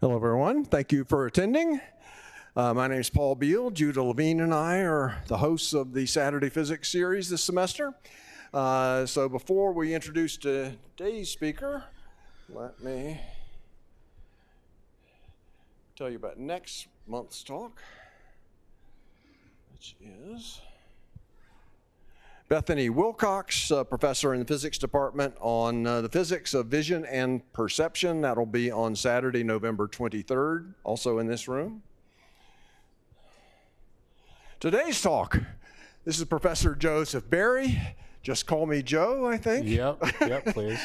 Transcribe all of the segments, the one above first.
Hello, everyone. Thank you for attending. My name is Paul Beal. Judah Levine and I are the hosts of the Saturday Physics series this semester. So before we introduce today's speaker, let me tell you about next month's talk, which is Bethany Wilcox, professor in the physics department, on the physics of vision and perception. That'll be on Saturday, November 23rd, also in this room. Today's talk, this is Professor Joseph Berry. Just call me Joe, I think. Yep, please.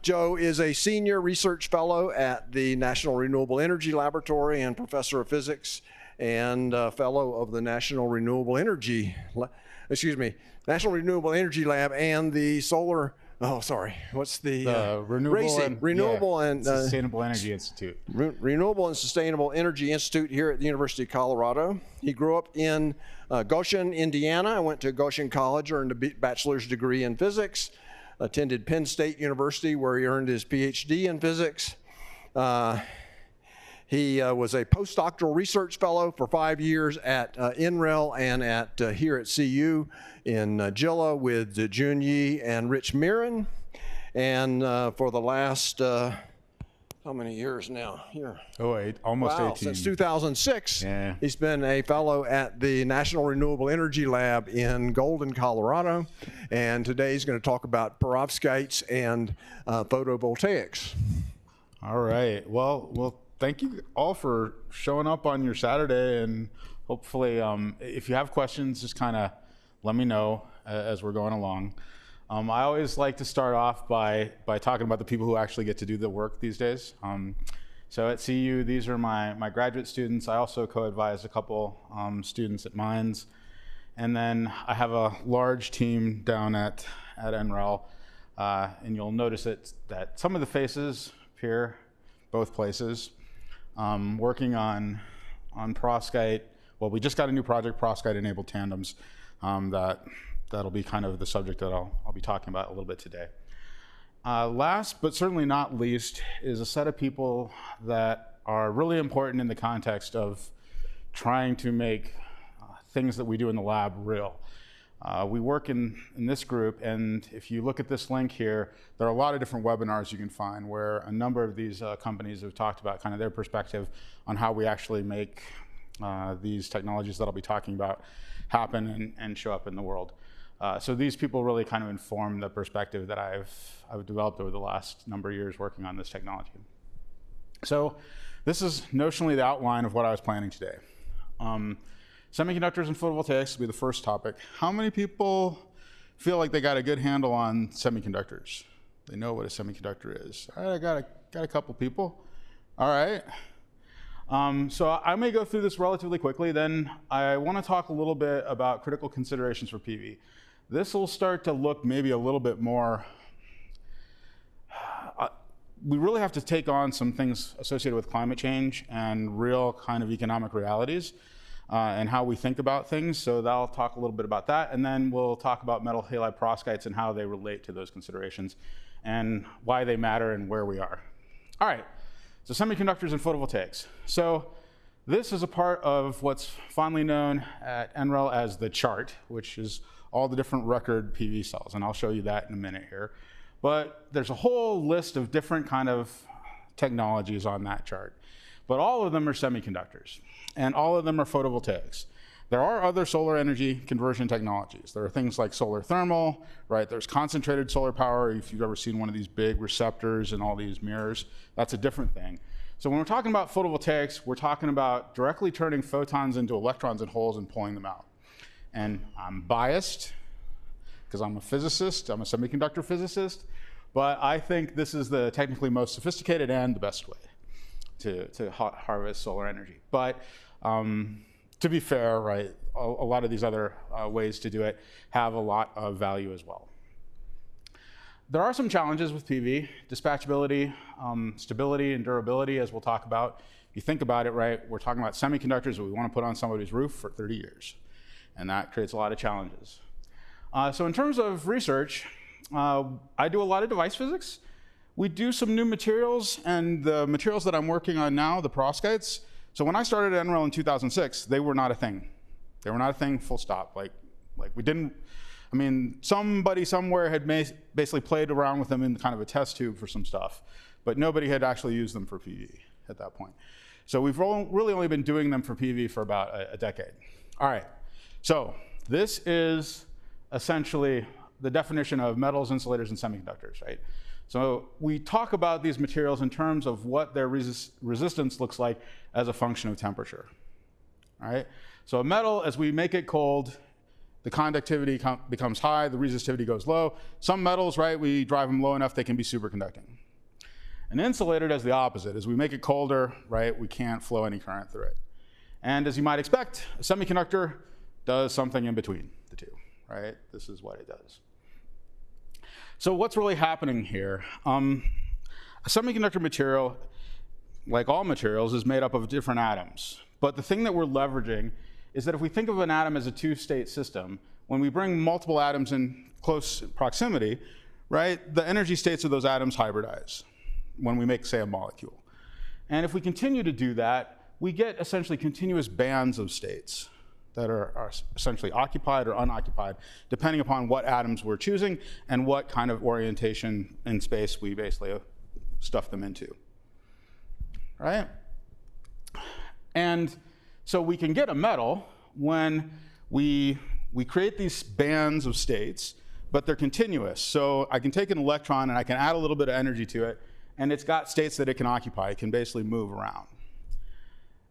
Joe is a senior research fellow at the National Renewable Energy Laboratory and professor of physics and fellow of the National Renewable Energy Lab and the solar, what's the Renewable and Sustainable Energy Institute. Renewable and Sustainable Energy Institute here at the University of Colorado. He grew up in Goshen, Indiana. I went to Goshen College, earned a bachelor's degree in physics, attended Penn State University where he earned his PhD in physics. He was a postdoctoral research fellow for 5 years at NREL and at here at CU in Gilla with Jun Yi and Rich Mirren. And for the last, how many years now? Here. Almost 18. Since 2006, He's been a fellow at the National Renewable Energy Lab in Golden, Colorado. And today he's going to talk about perovskites and photovoltaics. All right. Well, thank you all for showing up on your Saturday, and hopefully if you have questions, just kind of let me know as we're going along. I always like to start off by talking about the people who actually get to do the work these days. So at CU, these are my graduate students. I also co-advise a couple students at Mines. And then I have a large team down at NREL. And you'll notice that some of the faces appear both places. Working on perovskite. Well, we just got a new project, perovskite-enabled tandems, that'll be kind of the subject that I'll be talking about a little bit today. Last, but certainly not least, is a set of people that are really important in the context of trying to make things that we do in the lab real. We work in this group, and if you look at this link here, there are a lot of different webinars you can find where a number of these companies have talked about kind of their perspective on how we actually make these technologies that I'll be talking about happen and show up in the world. So these people really kind of inform the perspective that I've developed over the last number of years working on this technology. So this is notionally the outline of what I was planning today. Semiconductors and photovoltaics will be the first topic. How many people feel like they got a good handle on semiconductors? They know what a semiconductor is. All right, I got a couple people. All right. So I may go through this relatively quickly. Then I want to talk a little bit about critical considerations for PV. This will start to look maybe a little bit more, we really have to take on some things associated with climate change and real kind of economic realities. And how we think about things. So I'll talk a little bit about that. And then we'll talk about metal halide perovskites and how they relate to those considerations and why they matter and where we are. All right, so semiconductors and photovoltaics. So this is a part of what's fondly known at NREL as the chart, which is all the different record PV cells. And I'll show you that in a minute here. But there's a whole list of different kind of technologies on that chart. But all of them are semiconductors. And all of them are photovoltaics. There are other solar energy conversion technologies. There are things like solar thermal, right? There's concentrated solar power. If you've ever seen one of these big receptors and all these mirrors, that's a different thing. So when we're talking about photovoltaics, we're talking about directly turning photons into electrons in holes and pulling them out. And I'm biased because I'm a physicist, I'm a semiconductor physicist, but I think this is the technically most sophisticated and the best way to harvest solar energy. But to be fair, right, a lot of these other ways to do it have a lot of value as well. There are some challenges with PV, dispatchability, stability, and durability, as we'll talk about. If you think about it, right, we're talking about semiconductors that we want to put on somebody's roof for 30 years. And that creates a lot of challenges. So in terms of research, I do a lot of device physics. We do some new materials, and the materials that I'm working on now, the perovskites. So when I started at NREL in 2006, they were not a thing. They were not a thing, full stop. Like we didn't, I mean, somebody somewhere had basically played around with them in kind of a test tube for some stuff, but nobody had actually used them for PV at that point. So we've really only been doing them for PV for about a decade. All right, so this is essentially the definition of metals, insulators, and semiconductors, right? So we talk about these materials in terms of what their resistance looks like as a function of temperature, all right? So a metal, as we make it cold, the conductivity becomes high, the resistivity goes low. Some metals, right, we drive them low enough they can be superconducting. An insulator does the opposite. As we make it colder, right, we can't flow any current through it. And as you might expect, a semiconductor does something in between the two, right? This is what it does. So what's really happening here? A semiconductor material, like all materials, is made up of different atoms. But the thing that we're leveraging is that if we think of an atom as a two-state system, when we bring multiple atoms in close proximity, right, the energy states of those atoms hybridize when we make, say, a molecule. And if we continue to do that, we get essentially continuous bands of states that are essentially occupied or unoccupied, depending upon what atoms we're choosing and what kind of orientation in space we basically stuff them into, right? And so we can get a metal when we create these bands of states, but they're continuous. So I can take an electron and I can add a little bit of energy to it, and it's got states that it can occupy. It can basically move around.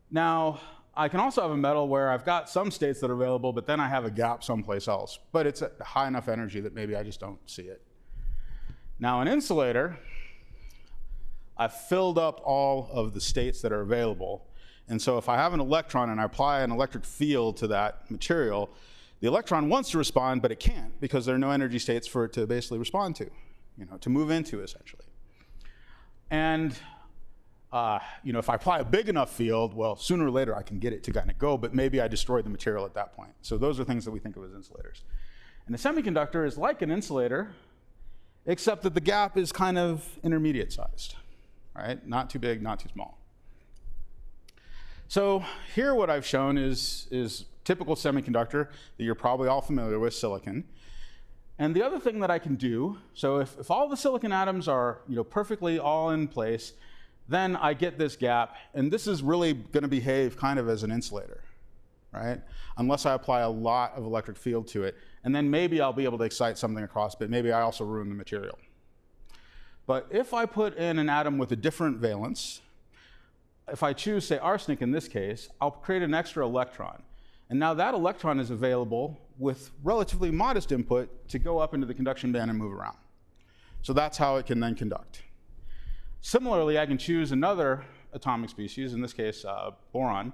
Now, I can also have a metal where I've got some states that are available, but then I have a gap someplace else. But it's at high enough energy that maybe I just don't see it. Now, an insulator, I've filled up all of the states that are available. And so if I have an electron and I apply an electric field to that material, the electron wants to respond, but it can't because there are no energy states for it to basically respond to, to move into, essentially. And if I apply a big enough field, well, sooner or later I can get it to kind of go, but maybe I destroy the material at that point. So those are things that we think of as insulators. And a semiconductor is like an insulator, except that the gap is kind of intermediate sized, right? Not too big, not too small. So here what I've shown is typical semiconductor that you're probably all familiar with, silicon. And the other thing that I can do, so if all the silicon atoms are perfectly all in place, then I get this gap, and this is really going to behave kind of as an insulator, right? Unless I apply a lot of electric field to it, and then maybe I'll be able to excite something across, but maybe I also ruin the material. But if I put in an atom with a different valence, if I choose, say, arsenic in this case, I'll create an extra electron. And now that electron is available with relatively modest input to go up into the conduction band and move around. So that's how it can then conduct. Similarly, I can choose another atomic species, in this case, boron,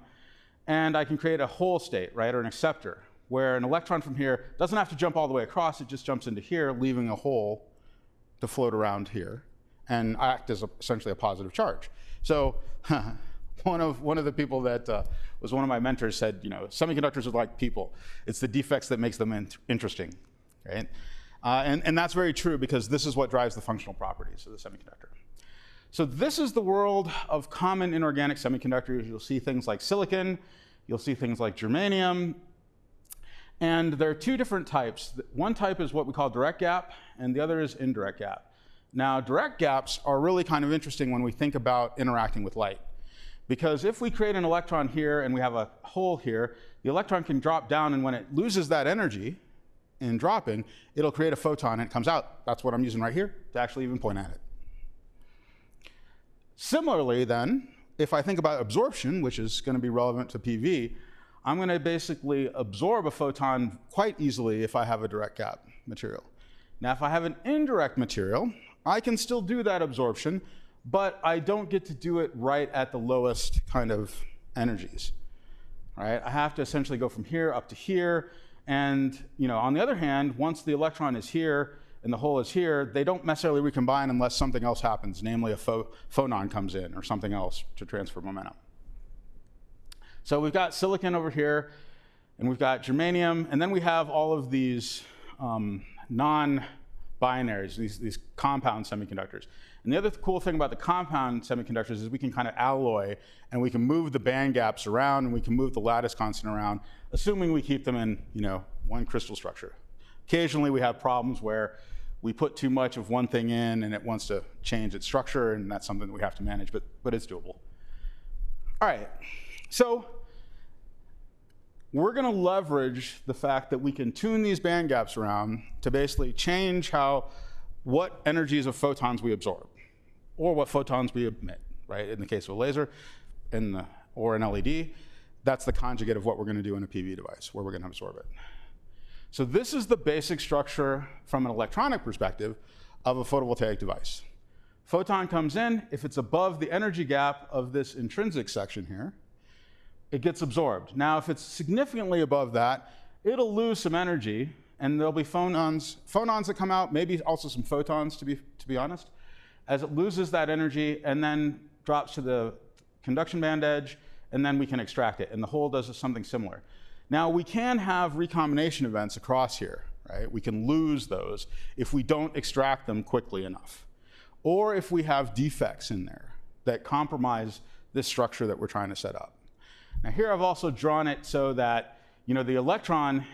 and I can create a hole state, right, or an acceptor, where an electron from here doesn't have to jump all the way across, it just jumps into here, leaving a hole to float around here and act as essentially a positive charge. So one of the people that was one of my mentors said, semiconductors are like people. It's the defects that makes them interesting, right? And that's very true because this is what drives the functional properties of the semiconductor. So this is the world of common inorganic semiconductors. You'll see things like silicon, you'll see things like germanium, and there are two different types. One type is what we call direct gap, and the other is indirect gap. Now, direct gaps are really kind of interesting when we think about interacting with light. Because if we create an electron here and we have a hole here, the electron can drop down, and when it loses that energy in dropping, it'll create a photon and it comes out. That's what I'm using right here to actually even point at it. Similarly, then, if I think about absorption, which is going to be relevant to PV, I'm going to basically absorb a photon quite easily if I have a direct gap material. Now, if I have an indirect material, I can still do that absorption, but I don't get to do it right at the lowest kind of energies. Right? I have to essentially go from here up to here, and on the other hand, once the electron is here and the hole is here, they don't necessarily recombine unless something else happens, namely a phonon comes in or something else to transfer momentum. So we've got silicon over here, and we've got germanium, and then we have all of these non-binaries, these compound semiconductors. And the other cool thing about the compound semiconductors is we can kind of alloy, and we can move the band gaps around, and we can move the lattice constant around, assuming we keep them in, one crystal structure. Occasionally we have problems where we put too much of one thing in and it wants to change its structure, and that's something that we have to manage, but it's doable. All right, so we're going to leverage the fact that we can tune these band gaps around to basically change what energies of photons we absorb, or what photons we emit, right? In the case of a laser or an LED, that's the conjugate of what we're going to do in a PV device, where we're going to absorb it. So this is the basic structure from an electronic perspective of a photovoltaic device. Photon comes in. If it's above the energy gap of this intrinsic section here, it gets absorbed. Now, if it's significantly above that, it'll lose some energy, and there'll be phonons that come out, maybe also some photons, to be honest, as it loses that energy and then drops to the conduction band edge, and then we can extract it. And the hole does something similar. Now, we can have recombination events across here, right? We can lose those if we don't extract them quickly enough, or if we have defects in there that compromise this structure that we're trying to set up. Now, here I've also drawn it so that the electron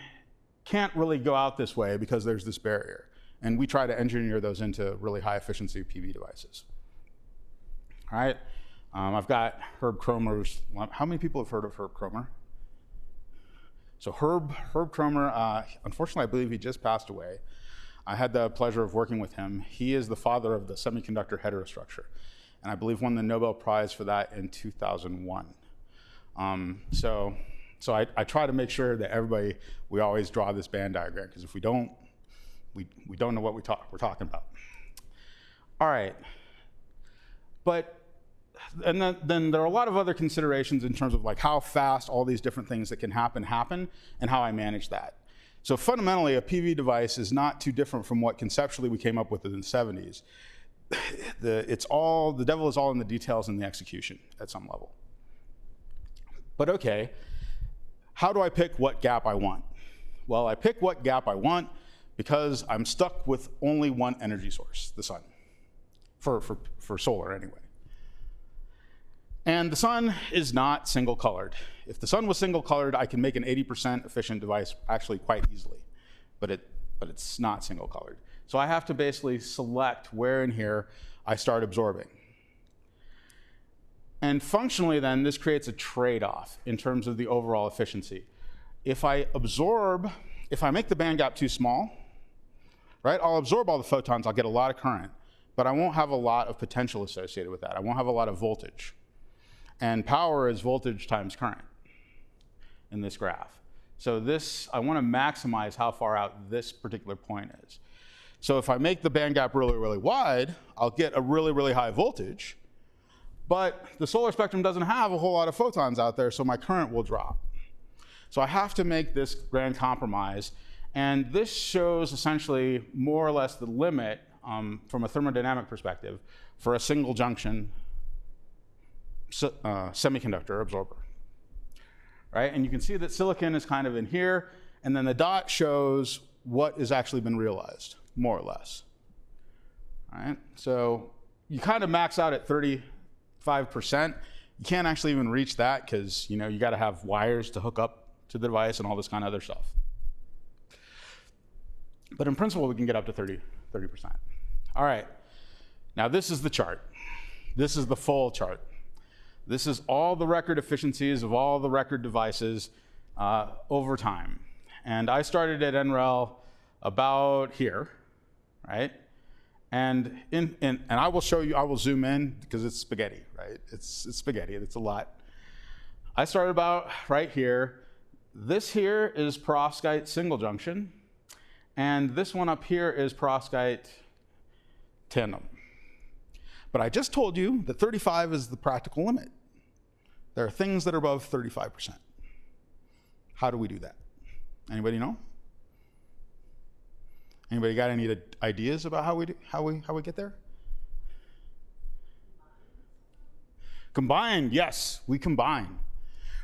can't really go out this way because there's this barrier, and we try to engineer those into really high efficiency PV devices. All right, I've got Herb Kromer's. How many people have heard of Herb Kromer? So Herb Kromer, unfortunately, I believe he just passed away. I had the pleasure of working with him. He is the father of the semiconductor heterostructure, and I believe won the Nobel Prize for that in 2001. So I try to make sure that we always draw this band diagram, because if we don't, we don't know what we're talking about. All right, and then there are a lot of other considerations in terms of like how fast all these different things that can happen, and how I manage that. So fundamentally, a PV device is not too different from what conceptually we came up with in the 70s. The devil is all in the details and the execution at some level. But okay, how do I pick what gap I want? Well, I pick what gap I want because I'm stuck with only one energy source, the sun, for solar anyway. And the sun is not single colored. If the sun was single colored, I can make an 80% efficient device actually quite easily, but it's not single colored. So I have to basically select where in here I start absorbing. And functionally then, this creates a trade-off in terms of the overall efficiency. If I make the band gap too small, right, I'll absorb all the photons, I'll get a lot of current, but I won't have a lot of potential associated with that. I won't have a lot of voltage. And power is voltage times current in this graph. So I want to maximize how far out this particular point is. So if I make the band gap really, really wide, I'll get a really, really high voltage, but the solar spectrum doesn't have a whole lot of photons out there, so my current will drop. So I have to make this grand compromise, and this shows essentially more or less the limit from a thermodynamic perspective for a single junction semiconductor absorber, right? And you can see that silicon is kind of in here, and then the dot shows what has actually been realized, more or less. All right, so you kind of max out at 35%. You can't actually even reach that because you got to have wires to hook up to the device and all this kind of other stuff. But in principle, we can get up to 30%. All right, now this is the chart. This is the full chart. This is all the record efficiencies of all the record devices over time. And I started at NREL about here, right? And I will show you, I will zoom in because it's spaghetti, right? It's spaghetti, it's a lot. I started about right here. This here is perovskite single junction. And this one up here is perovskite tandem. But I just told you that 35 is the practical limit. There are things that are above 35%. How do we do that? Anybody know? Anybody got any ideas about how we get there? Combine, yes, we combine,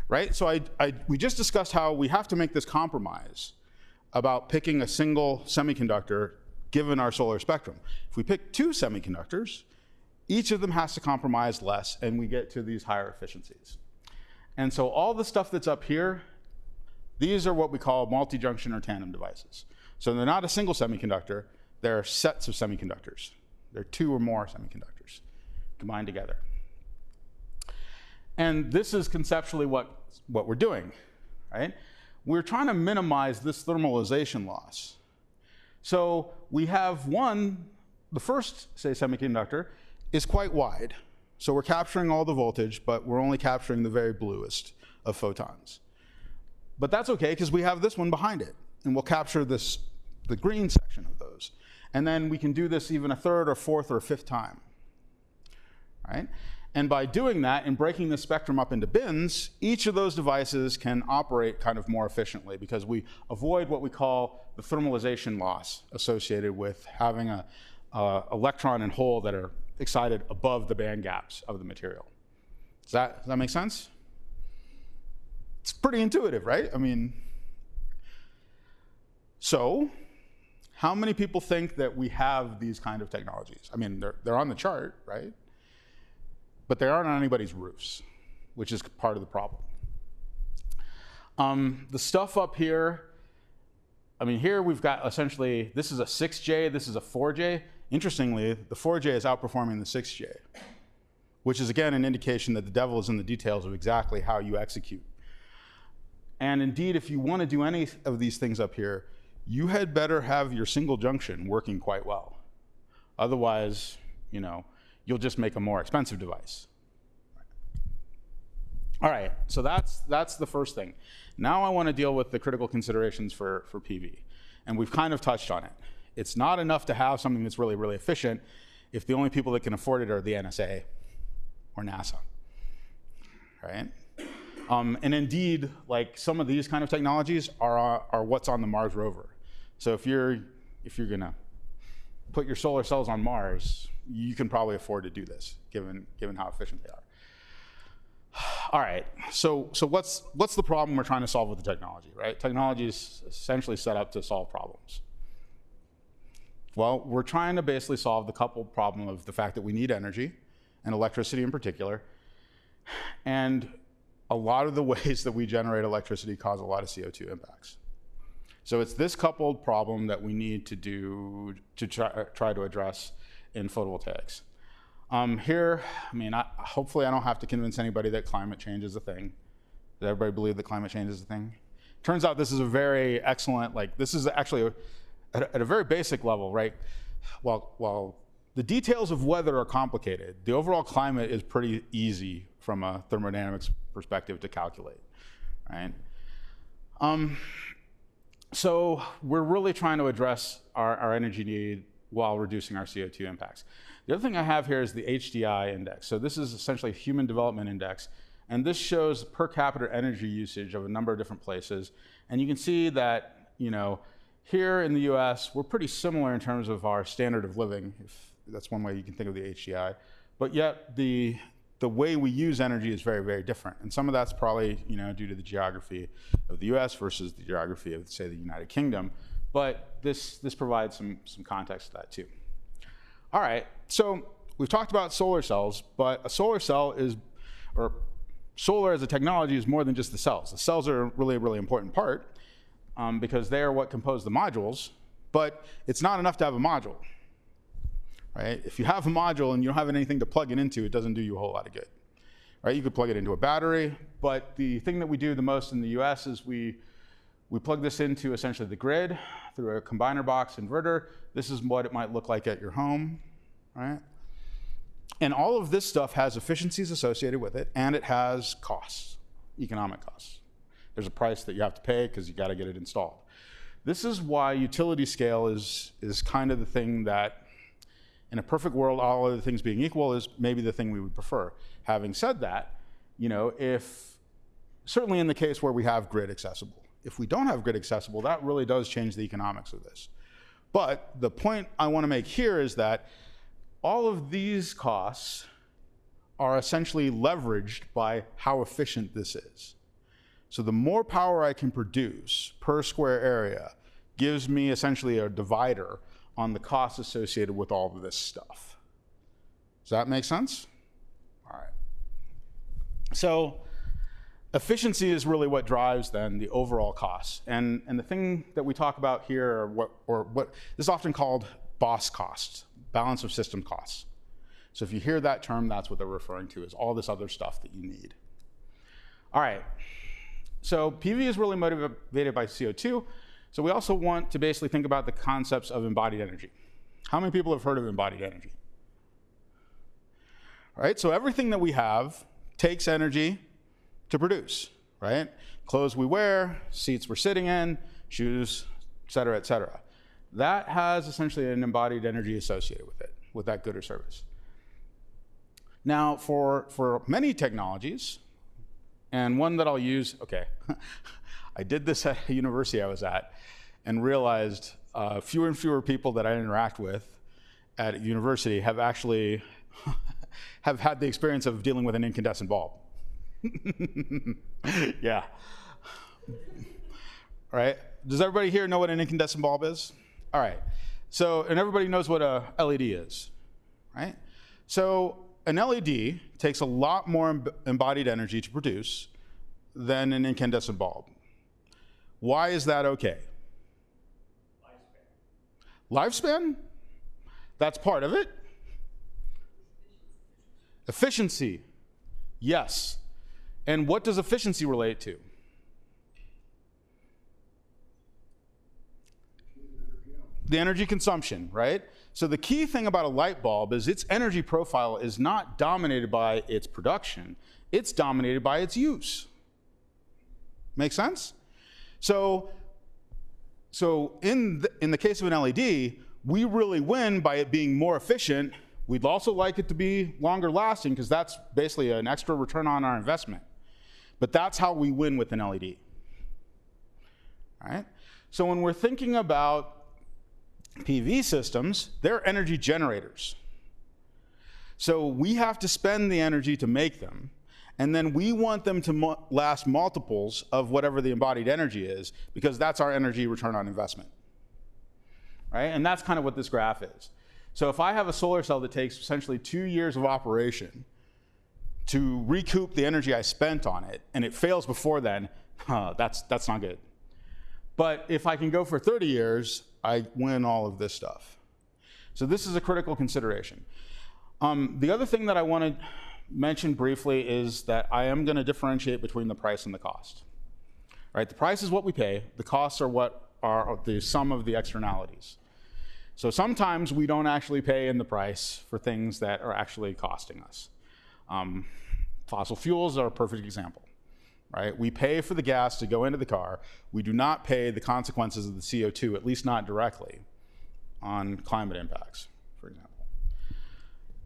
right? So we just discussed how we have to make this compromise about picking a single semiconductor given our solar spectrum. If we pick two semiconductors, each of them has to compromise less, and we get to these higher efficiencies. And so all the stuff that's up here, these are what we call multi-junction or tandem devices. So they're not a single semiconductor, they're sets of semiconductors. They're two or more semiconductors combined together. And this is conceptually what we're doing, right? We're trying to minimize this thermalization loss. So we have the first, say, semiconductor is quite wide. So we're capturing all the voltage, but we're only capturing the very bluest of photons. But that's okay, because we have this one behind it, and we'll capture the green section of those. And then we can do this even a third or fourth or fifth time, right? And by doing that and breaking the spectrum up into bins, each of those devices can operate kind of more efficiently, because we avoid what we call the thermalization loss associated with having an electron and hole that are excited above the band gaps of the material. Does that make sense? It's pretty intuitive, right? I mean, so how many people think that we have these kind of technologies? I mean, they're on the chart, right? But they aren't on anybody's roofs, which is part of the problem. The stuff up here, I mean, here we've got essentially, this is a 6J, this is a 4J. Interestingly, the 4J is outperforming the 6J, which is again an indication that the devil is in the details of exactly how you execute. And indeed, if you want to do any of these things up here, you had better have your single junction working quite well. Otherwise, you know, you'll just make a more expensive device. All right, so that's the first thing. Now I want to deal with the critical considerations for PV. And we've kind of touched on it. It's not enough to have something that's really, really efficient if the only people that can afford it are the NSA or NASA, right? And indeed, like some of these kind of technologies are what's on the Mars rover. So if you're gonna put your solar cells on Mars, you can probably afford to do this, given how efficient they are. All right, so what's the problem we're trying to solve with the technology, right? Technology is essentially set up to solve problems. Well, we're trying to basically solve the coupled problem of the fact that we need energy, and electricity in particular, and a lot of the ways that we generate electricity cause a lot of CO2 impacts. So it's this coupled problem that we need to do to try to address in photovoltaics. Here, I mean, hopefully I don't have to convince anybody that climate change is a thing. Does everybody believe that climate change is a thing? Turns out this is a very excellent, like this is actually at a very basic level, right? While the details of weather are complicated, the overall climate is pretty easy from a thermodynamics perspective to calculate, right? So we're really trying to address our energy need while reducing our CO2 impacts. The other thing I have here is the HDI index. So this is essentially a human development index, and this shows per capita energy usage of a number of different places. And you can see that, you know, here in the US, we're pretty similar in terms of our standard of living, if that's one way you can think of the HDI, but yet the way we use energy is very, very different. And some of that's probably, you know, due to the geography of the US versus the geography of, say, the United Kingdom. But this provides some context to that too. All right, so we've talked about solar cells, but a solar cell or solar as a technology is more than just the cells. The cells are really a really important part because they are what compose the modules, but it's not enough to have a module, right? If you have a module and you don't have anything to plug it into, it doesn't do you a whole lot of good, right? You could plug it into a battery, but the thing that we do the most in the US is we plug this into essentially the grid through a combiner box inverter. This is what it might look like at your home, right? And all of this stuff has efficiencies associated with it, and it has costs, economic costs. There's a price that you have to pay because you got to get it installed. This is why utility scale is kind of the thing that, in a perfect world, all other things being equal, is maybe the thing we would prefer. Having said that, you know, certainly in the case where we have grid accessible. If we don't have grid accessible, that really does change the economics of this. But the point I want to make here is that all of these costs are essentially leveraged by how efficient this is. So the more power I can produce per square area gives me essentially a divider on the costs associated with all of this stuff. Does that make sense? All right. So efficiency is really what drives then the overall costs. And the thing that we talk about here, what this is often called BOS costs, balance of system costs. So if you hear that term, that's what they're referring to, is all this other stuff that you need. All right. So PV is really motivated by CO2. So we also want to basically think about the concepts of embodied energy. How many people have heard of embodied energy? All right, so everything that we have takes energy to produce, right? Clothes we wear, seats we're sitting in, shoes, et cetera, et cetera. That has essentially an embodied energy associated with it, with that good or service. Now, for many technologies, and one that I'll use, okay, I did this at a university I was at and realized fewer and fewer people that I interact with at a university have actually have had the experience of dealing with an incandescent bulb. Yeah. All right. Does everybody here know what an incandescent bulb is? All right. So, and everybody knows what a LED is, right? So an LED takes a lot more embodied energy to produce than an incandescent bulb. Why is that okay? Lifespan? That's part of it. Efficiency. Yes. And what does efficiency relate to? The energy consumption, right? So the key thing about a light bulb is its energy profile is not dominated by its production, it's dominated by its use. Make sense? So in the case of an LED, we really win by it being more efficient. We'd also like it to be longer lasting because that's basically an extra return on our investment. But that's how we win with an LED. All right? So when we're thinking about PV systems, they're energy generators. So we have to spend the energy to make them, and then we want them to last multiples of whatever the embodied energy is, because that's our energy return on investment. Right? And that's kind of what this graph is. So if I have a solar cell that takes essentially 2 years of operation to recoup the energy I spent on it, and it fails before then, that's not good. But if I can go for 30 years, I win all of this stuff. So this is a critical consideration. The other thing that I want to mention briefly is that I am going to differentiate between the price and the cost. Right? The price is what we pay. The costs are what are the sum of the externalities. So sometimes we don't actually pay in the price for things that are actually costing us. Fossil fuels are a perfect example. Right? We pay for the gas to go into the car. We do not pay the consequences of the CO2, at least not directly, on climate impacts, for example.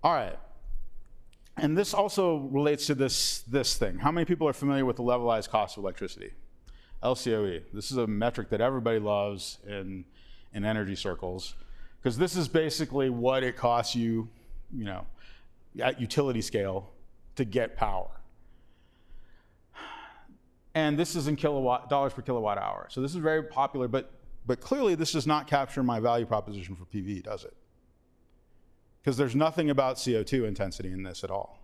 All right. And this also relates to this thing. How many people are familiar with the levelized cost of electricity? LCOE. This is a metric that everybody loves in energy circles, because this is basically what it costs you, at utility scale to get power. And this is in dollars per kilowatt hour. So this is very popular, but clearly this does not capture my value proposition for PV, does it? Because there's nothing about CO2 intensity in this at all.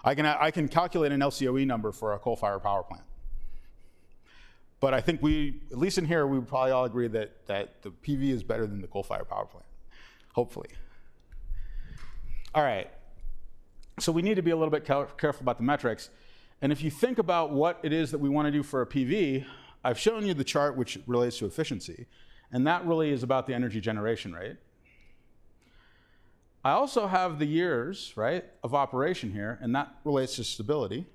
I can calculate an LCOE number for a coal-fired power plant. But I think at least in here, we would probably all agree that the PV is better than the coal-fired power plant, hopefully. All right, so we need to be a little bit careful about the metrics. And if you think about what it is that we want to do for a PV, I've shown you the chart which relates to efficiency, and that really is about the energy generation rate. I also have the years, right, of operation here, and that relates to stability,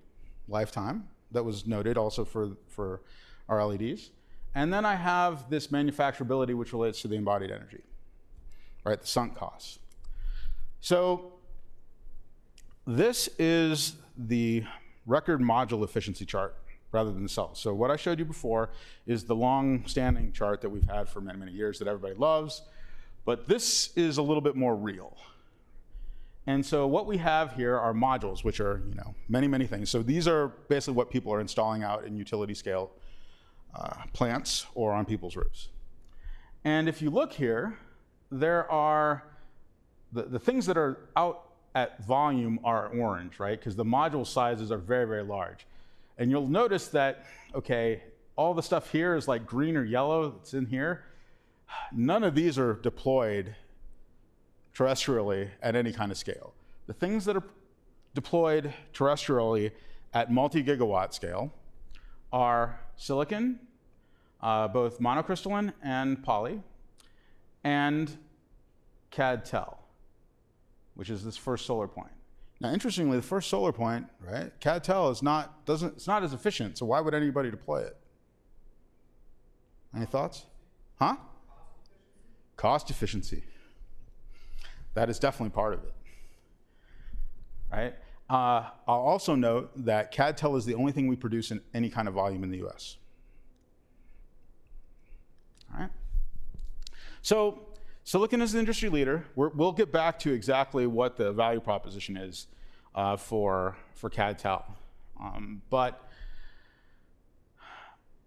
lifetime, that was noted also for our LEDs. And then I have this manufacturability, which relates to the embodied energy, right, the sunk costs. So this is the record module efficiency chart rather than the cells. So what I showed you before is the long-standing chart that we've had for many, many years that everybody loves, but this is a little bit more real. And so what we have here are modules, which are many, many things. So these are basically what people are installing out in utility scale plants or on people's roofs. And if you look here, there are the things that are out at volume are orange, right? Because the module sizes are very, very large. And you'll notice that, okay, all the stuff here is like green or yellow that's in here. None of these are deployed terrestrially at any kind of scale. The things that are deployed terrestrially at multi-gigawatt scale are silicon, both monocrystalline and poly, and CAD-TEL, which is this first solar point. Now, interestingly, the first solar point, right? CAD-TEL is it's not as efficient, so why would anybody deploy it? Any thoughts? Huh? Cost efficiency. That is definitely part of it, right? I'll also note that CAD-TEL is the only thing we produce in any kind of volume in the US. All right? So silicon is the industry leader. We'll get back to exactly what the value proposition is for CAD-TEL. But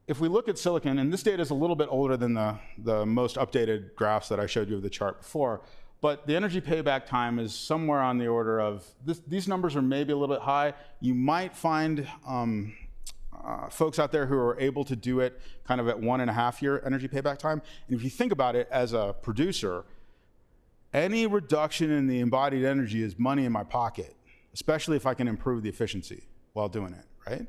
if we look at silicon, and this data is a little bit older than the most updated graphs that I showed you of the chart before, but the energy payback time is somewhere on the order of, these numbers are maybe a little bit high. You might find folks out there who are able to do it kind of at 1.5 year energy payback time. And if you think about it as a producer, any reduction in the embodied energy is money in my pocket, especially if I can improve the efficiency while doing it, right?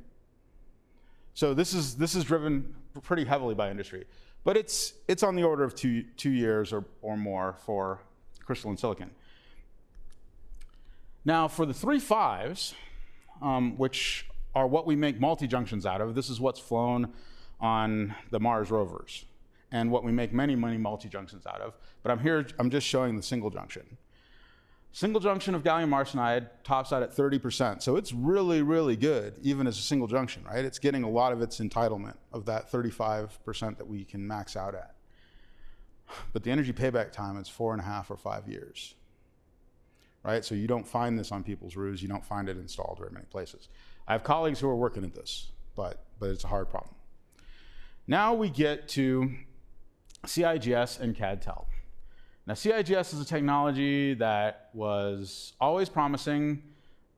So this is driven pretty heavily by industry, but it's on the order of two years or more for crystalline silicon. Now for the 3.5s, which are what we make multi-junctions out of, this is what's flown on the Mars rovers and what we make many multi-junctions out of. But I'm just showing the single junction. Single junction of gallium arsenide tops out at 30%. So it's really, really good, even as a single junction, right? It's getting a lot of its entitlement of that 35% that we can max out at. But the energy payback time is 4.5 or 5 years, right? So you don't find this on people's roofs. You don't find it installed very many places. I have colleagues who are working at this, but it's a hard problem. Now we get to CIGS and CAD-TEL. Now CIGS is a technology that was always promising.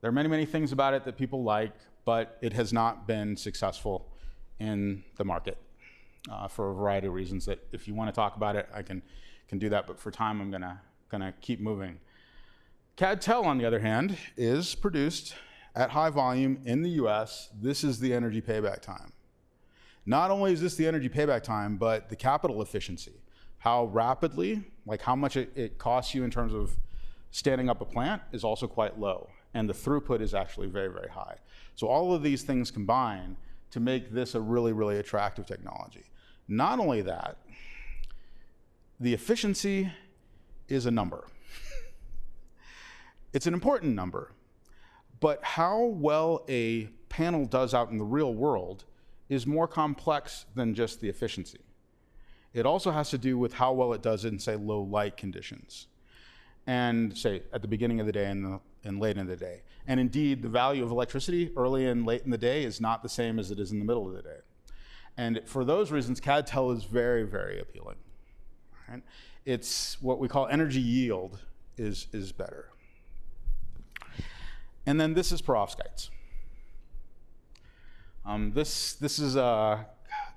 There are many things about it that people like, but it has not been successful in the market for a variety of reasons that if you want to talk about it, I can do that, but for time I'm gonna keep moving. CAD-TEL, on the other hand, is produced at high volume in the US. This is the energy payback time. Not only is this the energy payback time, but the capital efficiency. How rapidly, like how much it costs you in terms of standing up a plant is also quite low. And the throughput is actually very, very high. So all of these things combine to make this a really, really attractive technology. Not only that, the efficiency is a number. It's an important number, but how well a panel does out in the real world is more complex than just the efficiency. It also has to do with how well it does in, say, low light conditions, and say at the beginning of the day and late in the day. And indeed, the value of electricity early and late in the day is not the same as it is in the middle of the day. And for those reasons, CAD-TEL is very, very appealing. Right? It's what we call energy yield is better. And then this is perovskites. This is a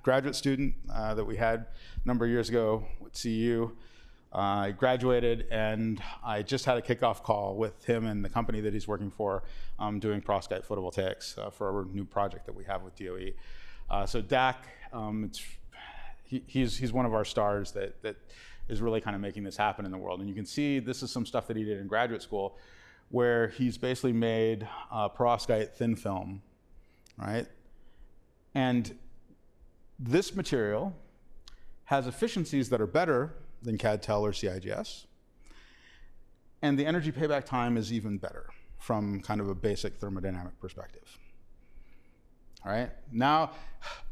graduate student that we had a number of years ago at CU. I graduated and I just had a kickoff call with him and the company that he's working for doing perovskite photovoltaics for a new project that we have with DOE. So Dak, he's one of our stars that is really kind of making this happen in the world. And you can see this is some stuff that he did in graduate school where he's basically made perovskite thin film, right? And this material has efficiencies that are better than CAD-TEL or CIGS. And the energy payback time is even better from kind of a basic thermodynamic perspective. All right, now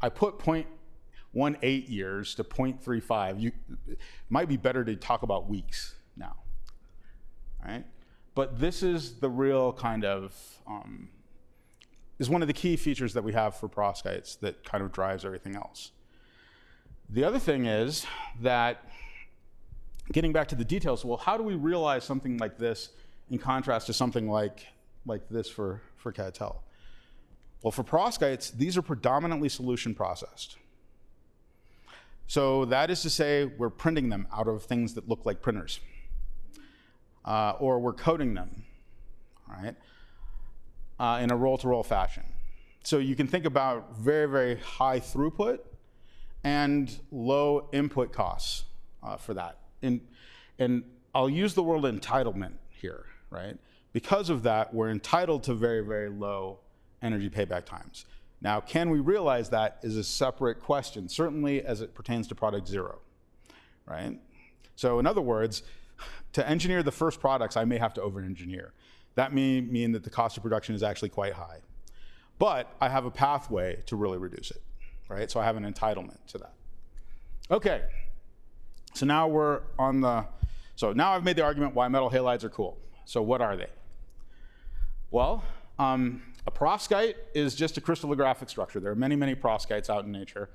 I put 0.18 years to 0.35. It might be better to talk about weeks now, all right? But this is the real kind of, is one of the key features that we have for perovskites that kind of drives everything else. The other thing is that, getting back to the details, well, how do we realize something like this in contrast to something like this for CAD-TEL. Well, for perovskites, these are predominantly solution processed. So that is to say, we're printing them out of things that look like printers. Or we're coating them, right, in a roll-to-roll fashion. So you can think about very, very high throughput and low input costs for that. And I'll use the word entitlement here, right? Because of that, we're entitled to very, very low energy payback times. Now, can we realize that is a separate question, certainly as it pertains to product zero, right? So in other words, to engineer the first products, I may have to over-engineer. That may mean that the cost of production is actually quite high. But I have a pathway to really reduce it, right? So I have an entitlement to that. Okay, so now we're on the, so now I've made the argument why metal halides are cool. So what are they? Well, a perovskite is just a crystallographic structure. There are many, many perovskites out in nature.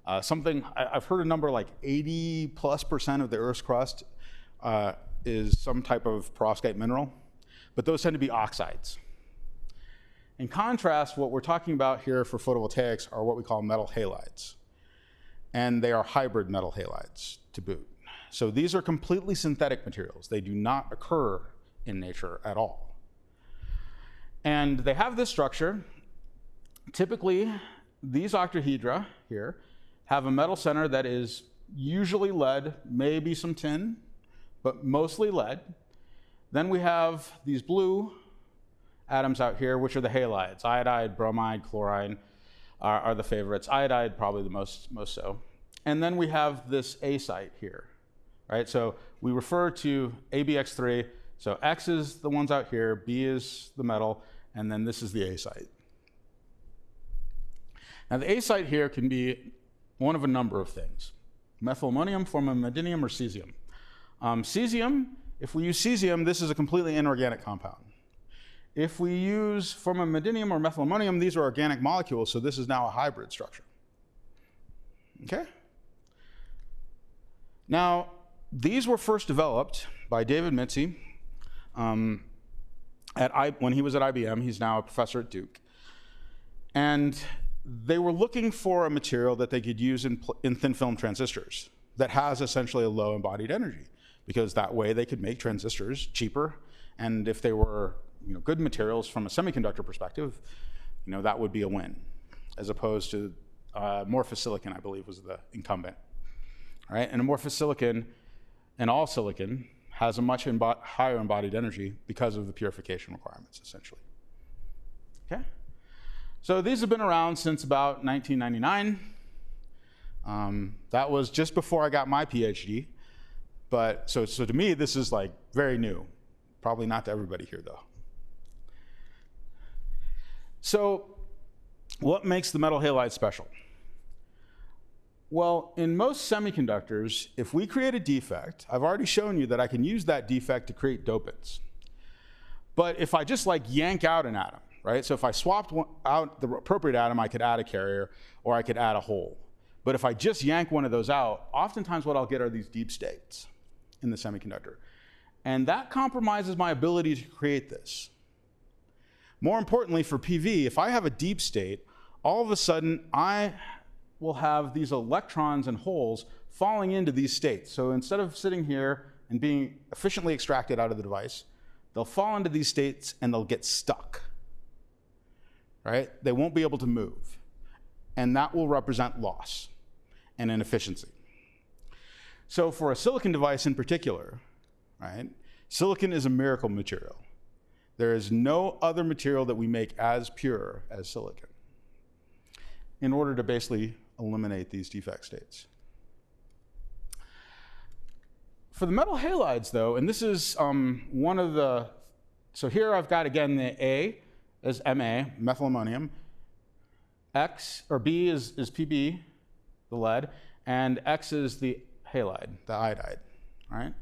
I've heard a number like 80+% of the Earth's crust is some type of perovskite mineral, but those tend to be oxides. In contrast, what we're talking about here for photovoltaics are what we call metal halides. And they are hybrid metal halides to boot. So these are completely synthetic materials. They do not occur in nature at all. And they have this structure. Typically, these octahedra here have a metal center that is usually lead, maybe some tin, but mostly lead. Then we have these blue atoms out here, which are the halides. Iodide, bromide, chloride are the favorites. Iodide probably the most so. And then we have this A site here, right? So we refer to ABX3. So X is the ones out here, B is the metal, and then this is the A site. Now the A site here can be one of a number of things. Methylammonium, formamidinium, or cesium. Cesium, if we use cesium, this is a completely inorganic compound. If we use formamidinium or methylammonium, these are organic molecules, so this is now a hybrid structure. Okay? Now, these were first developed by David Mitzi when he was at IBM. He's now a professor at Duke. And they were looking for a material that they could use in thin film transistors that has essentially a low embodied energy, because that way they could make transistors cheaper, and if they were good materials from a semiconductor perspective, that would be a win, as opposed to amorphous silicon, I believe, was the incumbent. All right, and amorphous silicon and all silicon has a much higher embodied energy because of the purification requirements, essentially. Okay, so these have been around since about 1999. That was just before I got my PhD, but so to me this is like very new. Probably not to everybody here though. So what makes the metal halide special? Well, in most semiconductors, if we create a defect, I've already shown you that I can use that defect to create dopants. But if I just yank out an atom, right? So if I swapped out the appropriate atom, I could add a carrier or I could add a hole. But if I just yank one of those out, oftentimes what I'll get are these deep states in the semiconductor. And that compromises my ability to create this. More importantly, for PV, if I have a deep state, all of a sudden I will have these electrons and holes falling into these states. So instead of sitting here and being efficiently extracted out of the device, they'll fall into these states and they'll get stuck, right? They won't be able to move. And that will represent loss and inefficiency. So for a silicon device in particular, right, silicon is a miracle material. There is no other material that we make as pure as silicon in order to basically eliminate these defect states. For the metal halides, though, and this is one of the, so here I've got, again, the A is Ma, methylammonium, X, or B is Pb, the lead, and X is the halide, the iodide, right?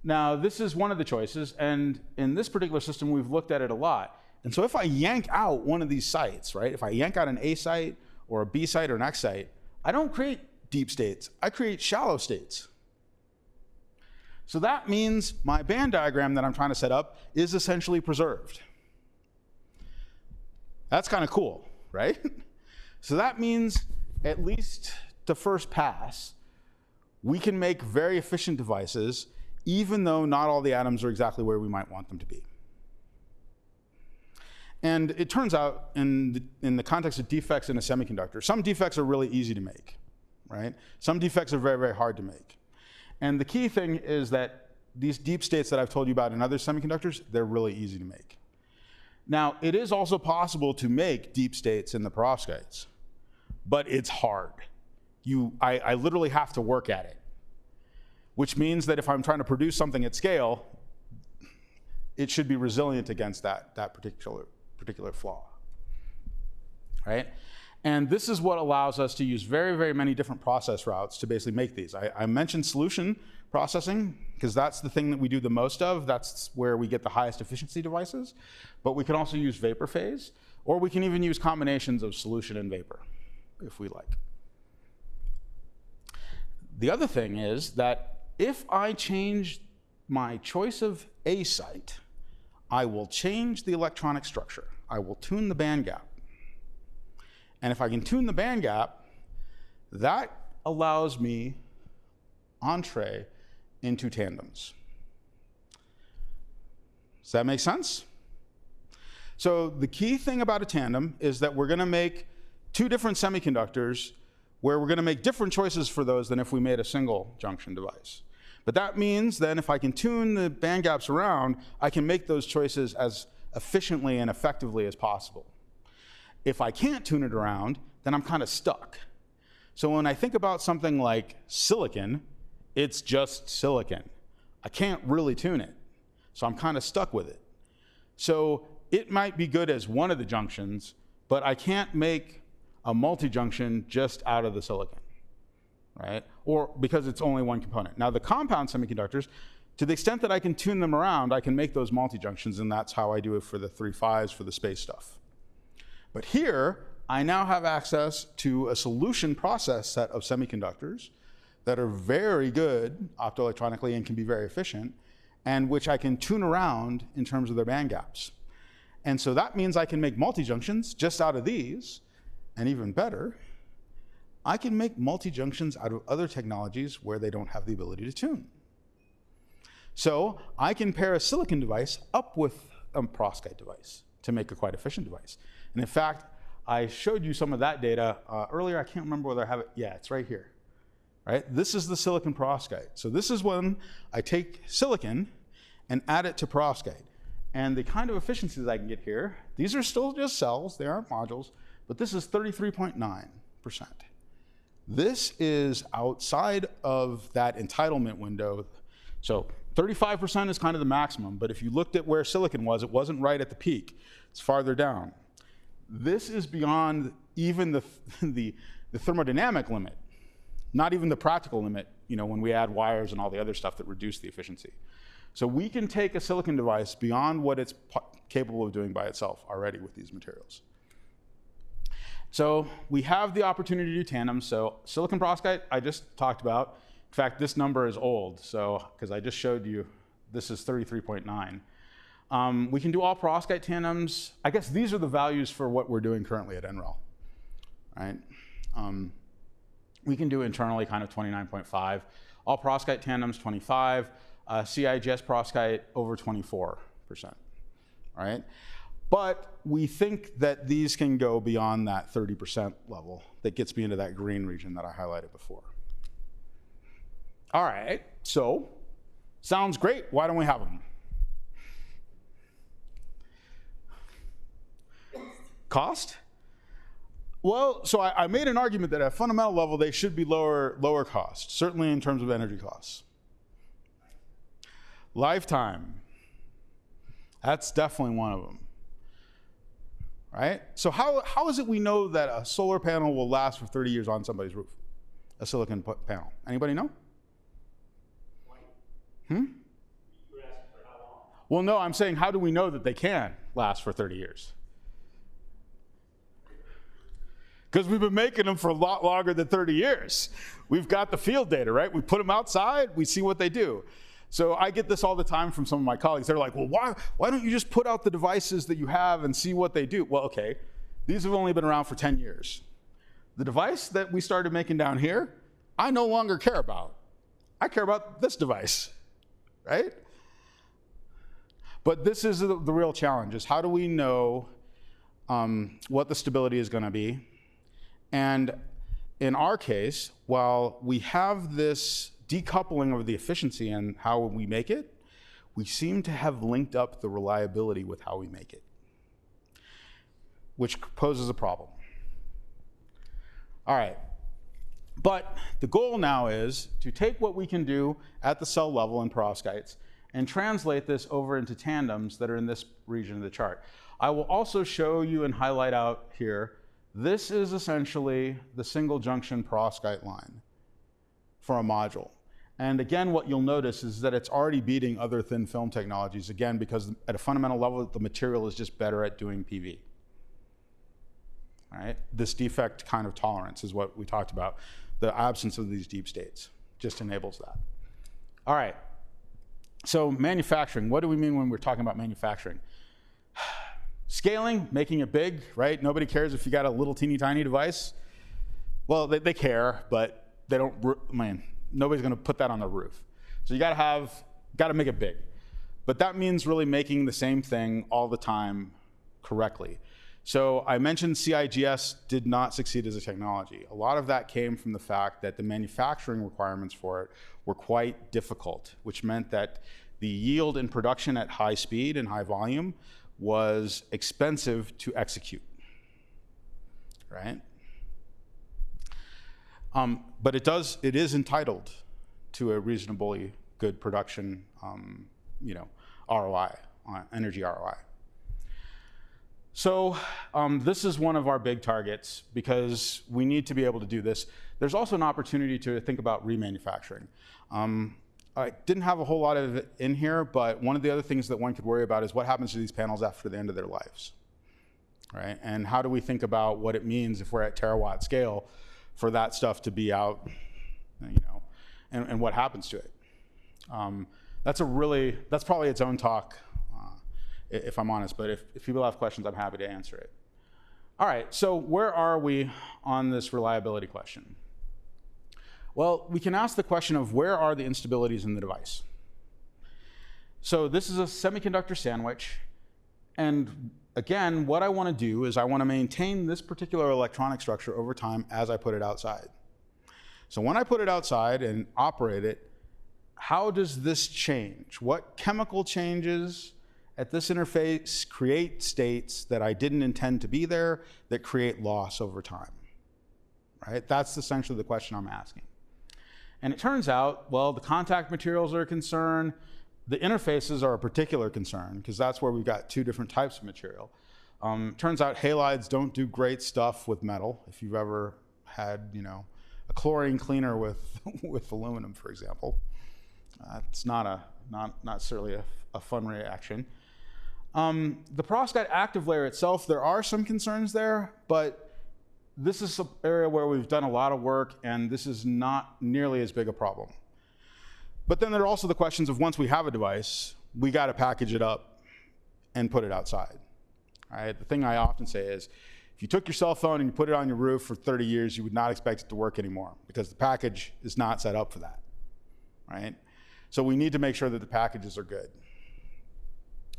Now, this is one of the choices, and in this particular system, we've looked at it a lot. And so if I yank out one of these sites, right, if I yank out an A site or a B site or an X site, I don't create deep states, I create shallow states. So that means my band diagram that I'm trying to set up is essentially preserved. That's kind of cool, right? So that means, at least the first pass, we can make very efficient devices, even though not all the atoms are exactly where we might want them to be. And it turns out, in the context of defects in a semiconductor, some defects are really easy to make, right? Some defects are very, very hard to make. And the key thing is that these deep states that I've told you about in other semiconductors, they're really easy to make. Now, it is also possible to make deep states in the perovskites, but it's hard. I literally have to work at it, which means that if I'm trying to produce something at scale, it should be resilient against that particular flaw, right? And this is what allows us to use very, very many different process routes to basically make these. I mentioned solution processing, because that's the thing that we do the most of. That's where we get the highest efficiency devices. But we can also use vapor phase, or we can even use combinations of solution and vapor, if we like. The other thing is that if I change my choice of A site, I will change the electronic structure. I will tune the band gap. And if I can tune the band gap, that allows me entree into tandems. Does that make sense? So the key thing about a tandem is that we're going to make two different semiconductors where we're going to make different choices for those than if we made a single junction device. But that means then if I can tune the band gaps around, I can make those choices as efficiently and effectively as possible. If I can't tune it around, then I'm kind of stuck. So when I think about something like silicon, it's just silicon. I can't really tune it, so I'm kind of stuck with it. So it might be good as one of the junctions, but I can't make a multi-junction just out of the silicon, right? Or because it's only one component. Now the compound semiconductors, to the extent that I can tune them around, I can make those multi-junctions, and that's how I do it for the 3.5s for the space stuff. But here, I now have access to a solution process set of semiconductors that are very good optoelectronically and can be very efficient, and which I can tune around in terms of their band gaps. And so that means I can make multi-junctions just out of these, and even better, I can make multi-junctions out of other technologies where they don't have the ability to tune. So I can pair a silicon device up with a perovskite device to make a quite efficient device. And in fact, I showed you some of that data earlier. I can't remember whether I have it. Yeah, it's right here. Right? This is the silicon perovskite. So this is when I take silicon and add it to perovskite. And the kind of efficiencies I can get here, these are still just cells, they aren't modules, but this is 33.9%. This is outside of that entitlement window. So 35% is kind of the maximum, but if you looked at where silicon was, it wasn't right at the peak. It's farther down. This is beyond even the thermodynamic limit, not even the practical limit, you know, when we add wires and all the other stuff that reduce the efficiency. So we can take a silicon device beyond what it's capable of doing by itself already with these materials. So we have the opportunity to do tandems. So silicon perovskite, I just talked about. In fact, this number is old, so because I just showed you, this is 33.9. We can do all perovskite tandems. I guess these are the values for what we're doing currently at NREL, right? We can do internally kind of 29.5. All perovskite tandems, 25. CIGS perovskite, over 24%, right? But we think that these can go beyond that 30% level that gets me into that green region that I highlighted before. All right, so sounds great. Why don't we have them? Cost? Well, so I made an argument that at a fundamental level, they should be lower cost, certainly in terms of energy costs. Lifetime, that's definitely one of them, right? So how is it we know that a solar panel will last for 30 years on somebody's roof? A silicon panel. Anybody know? You were asking for how long? Well, no, I'm saying how do we know that they can last for 30 years? Because we've been making them for a lot longer than 30 years. We've got the field data, right? We put them outside, we see what they do. So I get this all the time from some of my colleagues. They're like, well, why don't you just put out the devices that you have and see what they do? Well, okay, these have only been around for 10 years. The device that we started making down here, I no longer care about. I care about this device, right? But this is the real challenge, is how do we know what the stability is going to be? And in our case, while we have this decoupling of the efficiency and how we make it, we seem to have linked up the reliability with how we make it, which poses a problem. All right, but the goal now is to take what we can do at the cell level in perovskites and translate this over into tandems that are in this region of the chart. I will also show you and highlight out here, this is essentially the single junction perovskite line for a module. And again, what you'll notice is that it's already beating other thin film technologies, again, because at a fundamental level, the material is just better at doing PV. All right? This defect kind of tolerance is what we talked about. The absence of these deep states just enables that. All right, so manufacturing. What do we mean when we're talking about manufacturing? Scaling, making it big, right? Nobody cares if you got a little teeny tiny device. Well, they care, but they don't, nobody's gonna put that on the roof. So you gotta make it big. But that means really making the same thing all the time correctly. So I mentioned CIGS did not succeed as a technology. A lot of that came from the fact that the manufacturing requirements for it were quite difficult, which meant that the yield in production at high speed and high volume was expensive to execute, right? But it is entitled to a reasonably good production, ROI, energy ROI. So this is one of our big targets because we need to be able to do this. There's also an opportunity to think about remanufacturing. I didn't have a whole lot of it in here, but one of the other things that one could worry about is what happens to these panels after the end of their lives, right? And how do we think about what it means if we're at terawatt scale for that stuff to be out, and what happens to it. That's probably its own talk, if I'm honest, but if people have questions, I'm happy to answer it. All right, so where are we on this reliability question? Well, we can ask the question of where are the instabilities in the device? So this is a semiconductor sandwich, and again, what I want to do is I want to maintain this particular electronic structure over time as I put it outside. So when I put it outside and operate it, how does this change? What chemical changes at this interface create states that I didn't intend to be there that create loss over time, right? That's essentially the question I'm asking. And it turns out, well, the contact materials are a concern. The interfaces are a particular concern because that's where we've got two different types of material. Turns out halides don't do great stuff with metal. If you've ever had, a chlorine cleaner with aluminum, for example, it's not necessarily a fun reaction. The perovskite active layer itself, there are some concerns there, but this is an area where we've done a lot of work, and this is not nearly as big a problem. But then there are also the questions of once we have a device, we got to package it up and put it outside. All right? The thing I often say is, if you took your cell phone and you put it on your roof for 30 years, you would not expect it to work anymore because the package is not set up for that, right? So we need to make sure that the packages are good,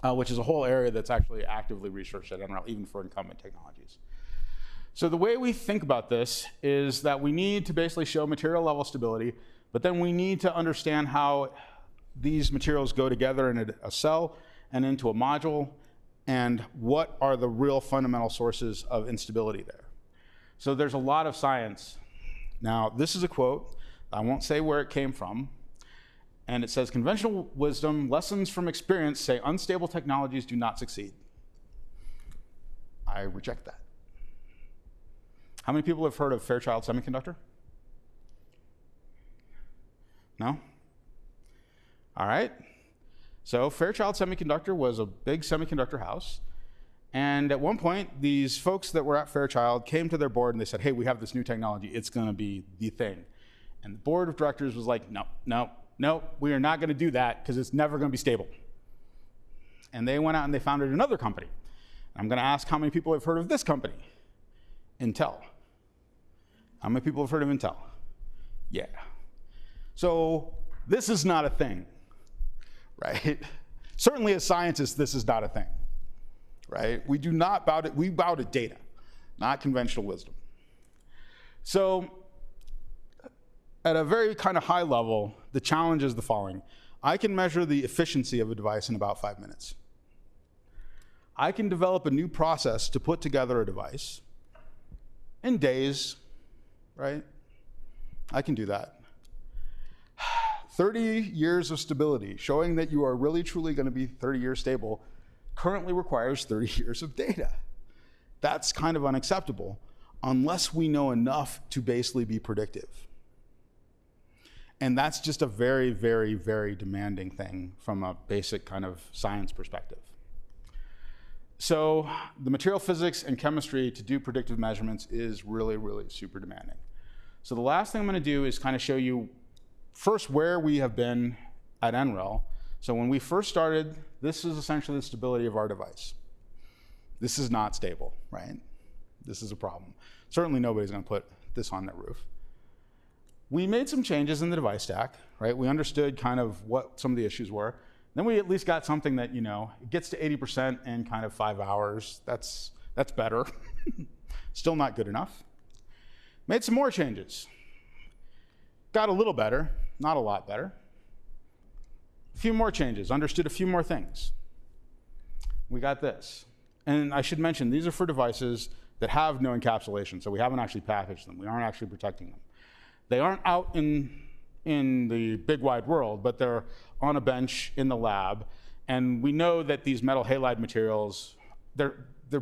which is a whole area that's actually actively researched at NREL, even for incumbent technologies. So the way we think about this is that we need to basically show material level stability, but then we need to understand how these materials go together in a cell and into a module, and what are the real fundamental sources of instability there. So there's a lot of science. Now, this is a quote. I won't say where it came from. And it says, conventional wisdom, lessons from experience say unstable technologies do not succeed. I reject that. How many people have heard of Fairchild Semiconductor? No? All right. So Fairchild Semiconductor was a big semiconductor house. And at one point, these folks that were at Fairchild came to their board and they said, hey, we have this new technology. It's going to be the thing. And the board of directors was like, no, no, we are not going to do that because it's never going to be stable. And they went out and they founded another company. I'm going to ask how many people have heard of this company? Intel. How many people have heard of Intel? Yeah. So this is not a thing, right? Certainly as scientists, this is not a thing, right? We do not bow to, we bow to data, not conventional wisdom. So at a very kind of high level, the challenge is the following. I can measure the efficiency of a device in about 5 minutes. I can develop a new process to put together a device in days, right? I can do that. 30 years of stability, showing that you are really truly going to be 30 years stable, currently requires 30 years of data. That's kind of unacceptable unless we know enough to basically be predictive. And that's just a very, very, very demanding thing from a basic kind of science perspective. So the material physics and chemistry to do predictive measurements is really, really super demanding. So the last thing I'm going to do is kind of show you first where we have been at NREL. So when we first started, this is essentially the stability of our device. This is not stable, right? This is a problem. Certainly nobody's going to put this on their roof. We made some changes in the device stack, right? We understood kind of what some of the issues were. Then we at least got something that, it gets to 80% in kind of 5 hours. That's better. Still not good enough. Made some more changes. Got a little better, not a lot better. A few more changes, understood a few more things. We got this. And I should mention, these are for devices that have no encapsulation, so we haven't actually packaged them. We aren't actually protecting them. They aren't out in the big wide world, but they're on a bench in the lab. And we know that these metal halide materials, they're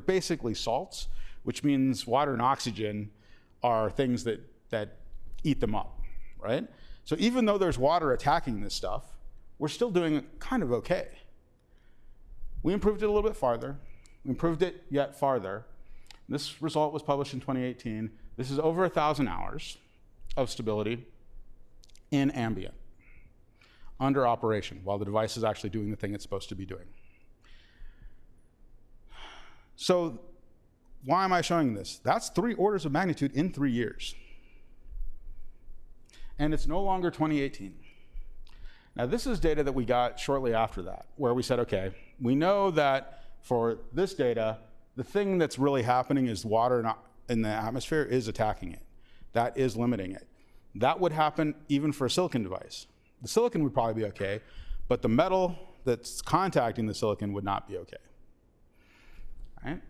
basically salts, which means water and oxygen are things that eat them up, right? So even though there's water attacking this stuff, we're still doing kind of okay. We improved it a little bit farther. We improved it yet farther. This result was published in 2018. This is over 1,000 hours of stability in ambient, under operation, while the device is actually doing the thing it's supposed to be doing. So why am I showing this? That's 3 orders of magnitude in 3 years. And it's no longer 2018. Now this is data that we got shortly after that, where we said, okay, we know that for this data, the thing that's really happening is water in the atmosphere is attacking it. That is limiting it. That would happen even for a silicon device. The silicon would probably be okay, but the metal that's contacting the silicon would not be okay. All right?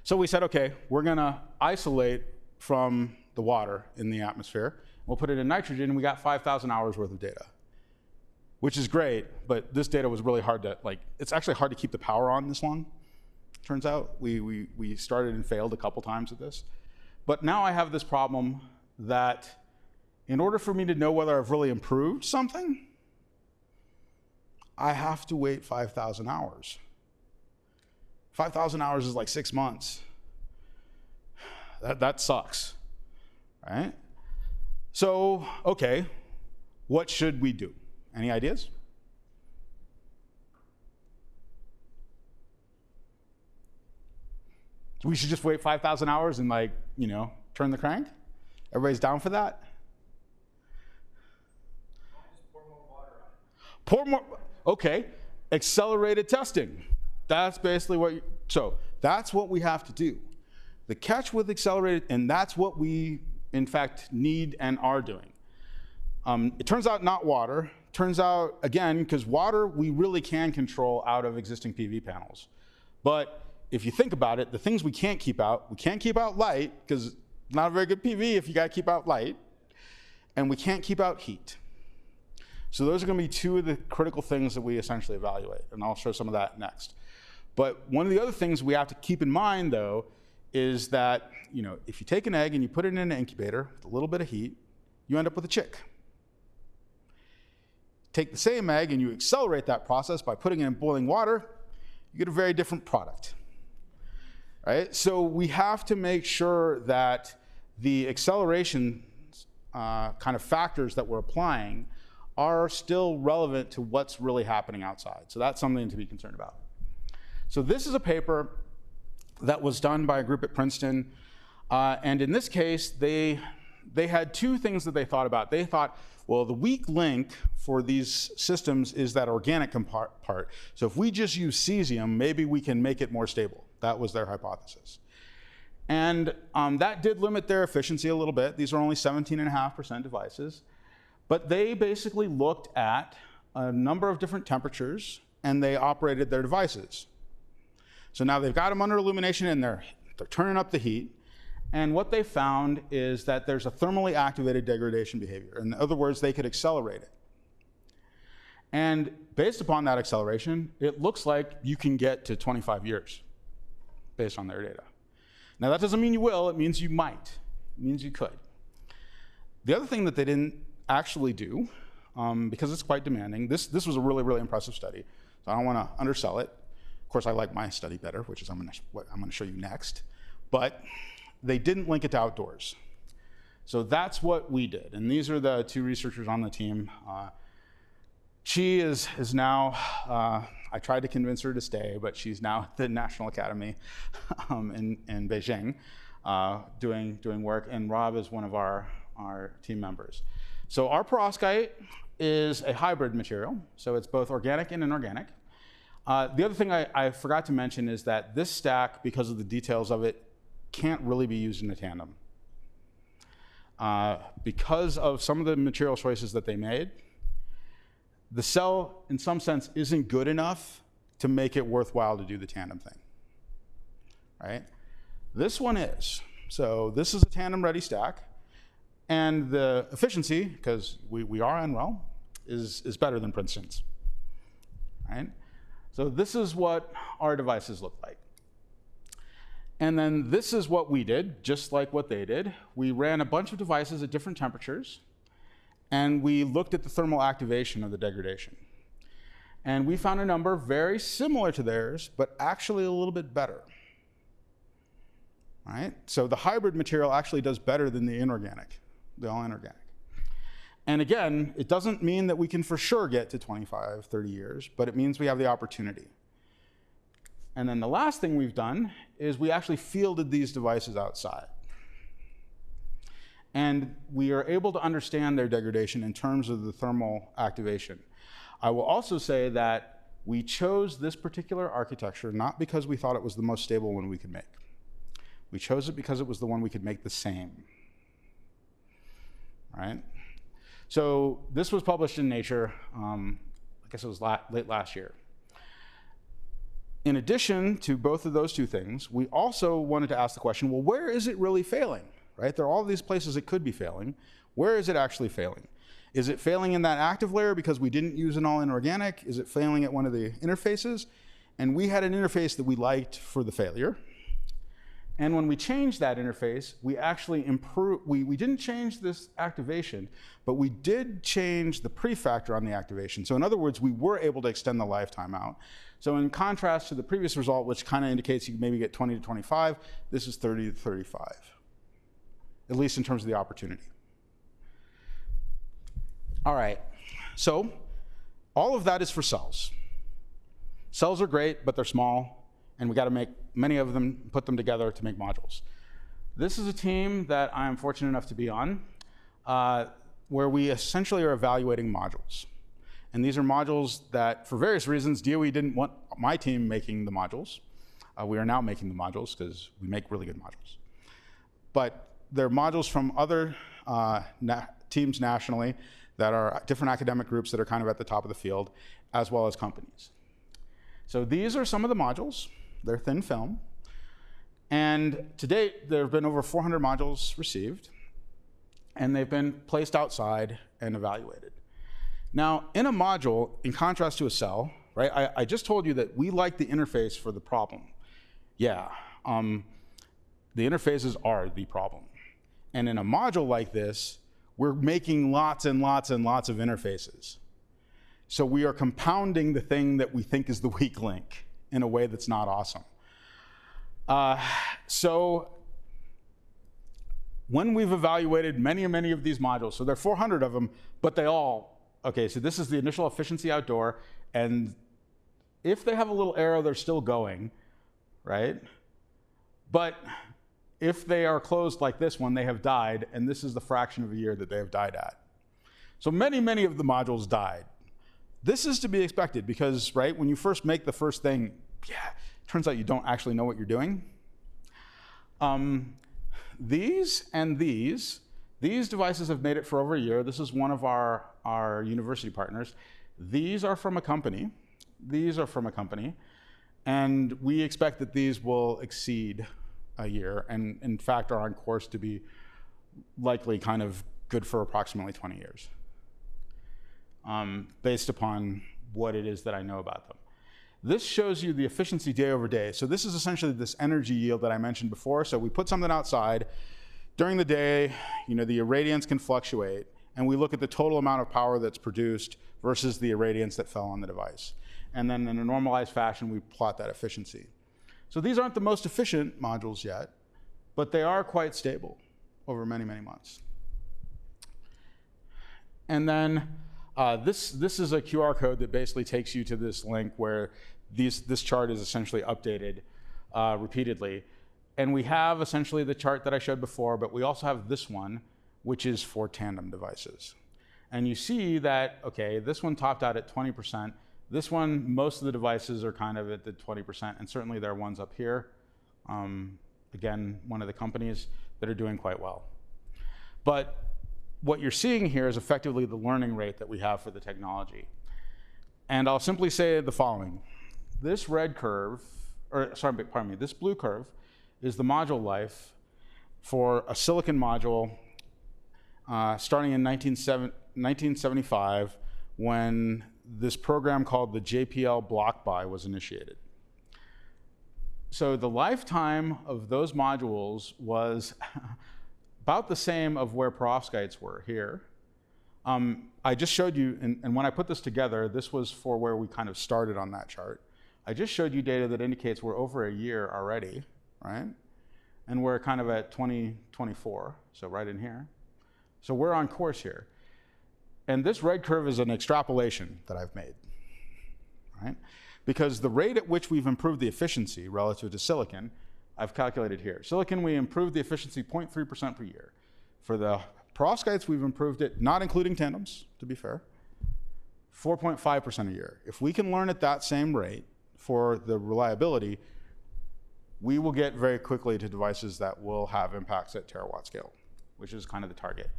So we said, okay, we're going to isolate from the water in the atmosphere. We'll put it in nitrogen, and we got 5,000 hours worth of data, which is great, but this data was really hard to, it's actually hard to keep the power on this long, turns out. We started and failed a couple times at this. But now I have this problem that in order for me to know whether I've really improved something, I have to wait 5,000 hours. 5,000 hours is like 6 months. That sucks, right? So, okay, what should we do? Any ideas? We should just wait 5,000 hours and turn the crank? Everybody's down for that? Just pour more water on it. Pour more, okay. Accelerated testing. That's basically that's what we have to do. The catch with accelerated, and that's what we, in fact, need and are doing. It turns out not water. Turns out, again, because water we really can control out of existing PV panels. But if you think about it, the things we can't keep out light, because it's not a very good PV if you got to keep out light, and we can't keep out heat. So those are going to be 2 of the critical things that we essentially evaluate, and I'll show some of that next. But one of the other things we have to keep in mind, though, is that if you take an egg and you put it in an incubator with a little bit of heat, you end up with a chick. Take the same egg and you accelerate that process by putting it in boiling water, you get a very different product. Right? So we have to make sure that the acceleration kind of factors that we're applying are still relevant to what's really happening outside. So that's something to be concerned about. So this is a paper that was done by a group at Princeton. And in this case, they had two things that they thought about. They thought, well, the weak link for these systems is that organic part. So if we just use cesium, maybe we can make it more stable. That was their hypothesis. And that did limit their efficiency a little bit. These are only 17.5% devices. But they basically looked at a number of different temperatures, and they operated their devices. So now they've got them under illumination, and they're turning up the heat. And what they found is that there's a thermally activated degradation behavior. In other words, they could accelerate it. And based upon that acceleration, it looks like you can get to 25 years based on their data. Now, that doesn't mean you will. It means you might. It means you could. The other thing that they didn't actually do, because it's quite demanding, this was a really, really impressive study, so I don't want to undersell it. Of course, I like my study better, which is what I'm going to show you next. But they didn't link it to outdoors. So that's what we did. And these are the two researchers on the team. She is now, I tried to convince her to stay, but she's now at the National Academy in Beijing doing work. And Rob is one of our team members. So our perovskite is a hybrid material. So it's both organic and inorganic. The other thing I forgot to mention is that this stack, because of the details of it, can't really be used in a tandem. Because of some of the material choices that they made, the cell, in some sense, isn't good enough to make it worthwhile to do the tandem thing, right? This one is. So this is a tandem-ready stack. And the efficiency, because we are NREL, is better than Princeton's, right? So this is what our devices look like. And then this is what we did, just like what they did. We ran a bunch of devices at different temperatures, and we looked at the thermal activation of the degradation. And we found a number very similar to theirs, but actually a little bit better. Right? So the hybrid material actually does better than the inorganic, the all inorganic. And again, it doesn't mean that we can for sure get to 25, 30 years, but it means we have the opportunity. And then the last thing we've done is we actually fielded these devices outside. And we are able to understand their degradation in terms of the thermal activation. I will also say that we chose this particular architecture not because we thought it was the most stable one we could make. We chose it because it was the one we could make the same. All right? So this was published in Nature, I guess it was late last year. In addition to both of those two things, we also wanted to ask the question, well, where is it really failing? Right? There are all these places it could be failing. Where is it actually failing? Is it failing in that active layer because we didn't use an all inorganic? Is it failing at one of the interfaces? And we had an interface that we liked for the failure. And when we changed that interface, we actually improved, we didn't change this activation, but we did change the prefactor on the activation. So in other words, we were able to extend the lifetime out. So in contrast to the previous result, which kind of indicates you can maybe get 20 to 25, this is 30 to 35, at least in terms of the opportunity. All right, so all of that is for cells. Cells are great, but they're small, and we got to make many of them, put them together to make modules. This is a team that I am fortunate enough to be on, where we essentially are evaluating modules. And these are modules that, for various reasons, DOE didn't want my team making the modules. We are now making the modules because we make really good modules. But they're modules from other teams nationally that are different academic groups that are kind of at the top of the field, as well as companies. So these are some of the modules. They're thin film. And to date, there have been over 400 modules received, and they've been placed outside and evaluated. Now, in a module, in contrast to a cell, right, I just told you that we like the interface for the problem. Yeah, the interfaces are the problem. And in a module like this, we're making lots and lots and lots of interfaces. So we are compounding the thing that we think is the weak link in a way that's not awesome. So when we've evaluated many of these modules, so there are 400 of them, but they all Okay, so this is the initial efficiency outdoor, and if they have a little arrow, they're still going, right? But if they are closed like this one, they have died, and this is the fraction of a year that they have died at. So many, many of the modules died. This is to be expected because, right, when you first make the first thing, yeah, it turns out you don't actually know what you're doing. These and these devices have made it for over a year. This is one of our university partners. These are from a company. These are from a company. And we expect that these will exceed a year and in fact are on course to be likely kind of good for approximately 20 years based upon what it is that I know about them. This shows you the efficiency day over day. So this is essentially this energy yield that I mentioned before. So we put something outside. During the day, the irradiance can fluctuate, and we look at the total amount of power that's produced versus the irradiance that fell on the device. And then in a normalized fashion, we plot that efficiency. So these aren't the most efficient modules yet, but they are quite stable over many, many months. And then this is a QR code that basically takes you to this link where this chart is essentially updated repeatedly. And we have essentially the chart that I showed before, but we also have this one, which is for tandem devices. And you see that, okay, this one topped out at 20%. This one, most of the devices are kind of at the 20%, and certainly there are ones up here. Again, one of the companies that are doing quite well. But what you're seeing here is effectively the learning rate that we have for the technology. And I'll simply say the following. This red curve, this blue curve is the module life for a silicon module starting in 1975 when this program called the JPL block buy was initiated. So the lifetime of those modules was about the same of where perovskites were here. I just showed you, and when I put this together, this was for where we kind of started on that chart. I just showed you data that indicates we're over a year already, right? And we're kind of at 2024, so right in here. So we're on course here. And this red curve is an extrapolation that I've made, right? Because the rate at which we've improved the efficiency relative to silicon, I've calculated here. Silicon, we improved the efficiency 0.3% per year. For the perovskites, we've improved it, not including tandems, to be fair, 4.5% a year. If we can learn at that same rate for the reliability, we will get very quickly to devices that will have impacts at terawatt scale, which is kind of the target.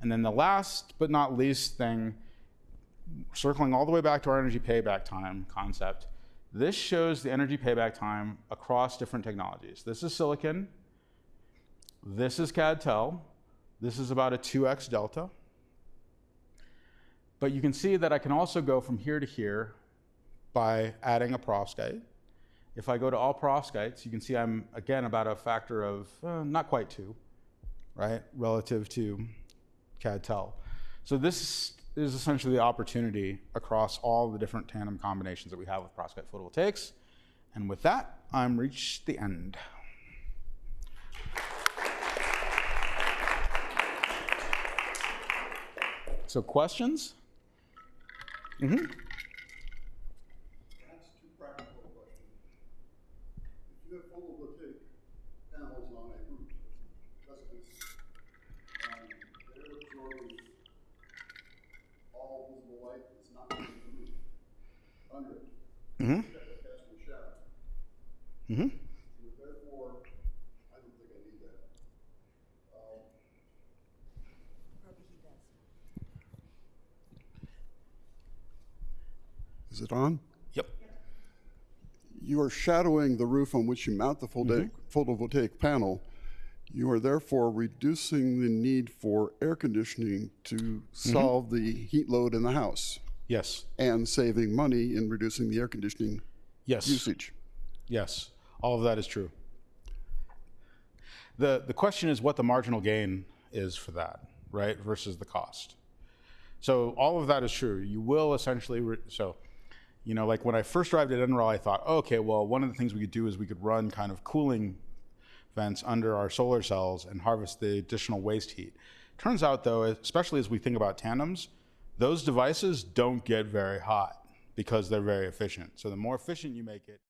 And then the last but not least thing, circling all the way back to our energy payback time concept, this shows the energy payback time across different technologies. This is silicon, this is CAD-TEL, this is about a 2x delta. But you can see that I can also go from here to here by adding a perovskite. If I go to all perovskites, you can see I'm, again, about a factor of not quite 2, right, relative to CAD-TEL. So this is essentially the opportunity across all the different tandem combinations that we have with perovskite photovoltaics. And with that, I'm reached the end. So questions? Mm-hmm. That's two practical questions. If you have photovoltaic panels on a roof, residence, and they're absorbing all visible light that's not going to the roof, under it, that's casting shadow. Mm-hmm. So therefore, I don't think I need that. Is it on? Yep. You are shadowing the roof on which you mount the photovoltaic panel. You are therefore reducing the need for air conditioning to solve the heat load in the house. Yes. And saving money in reducing the air conditioning usage. Yes, all of that is true. The question is what the marginal gain is for that, right, versus the cost. So all of that is true. You will essentially, like when I first arrived at NREL, I thought, okay, well, one of the things we could do is we could run kind of cooling vents under our solar cells and harvest the additional waste heat. Turns out, though, especially as we think about tandems, those devices don't get very hot because they're very efficient. So the more efficient you make it,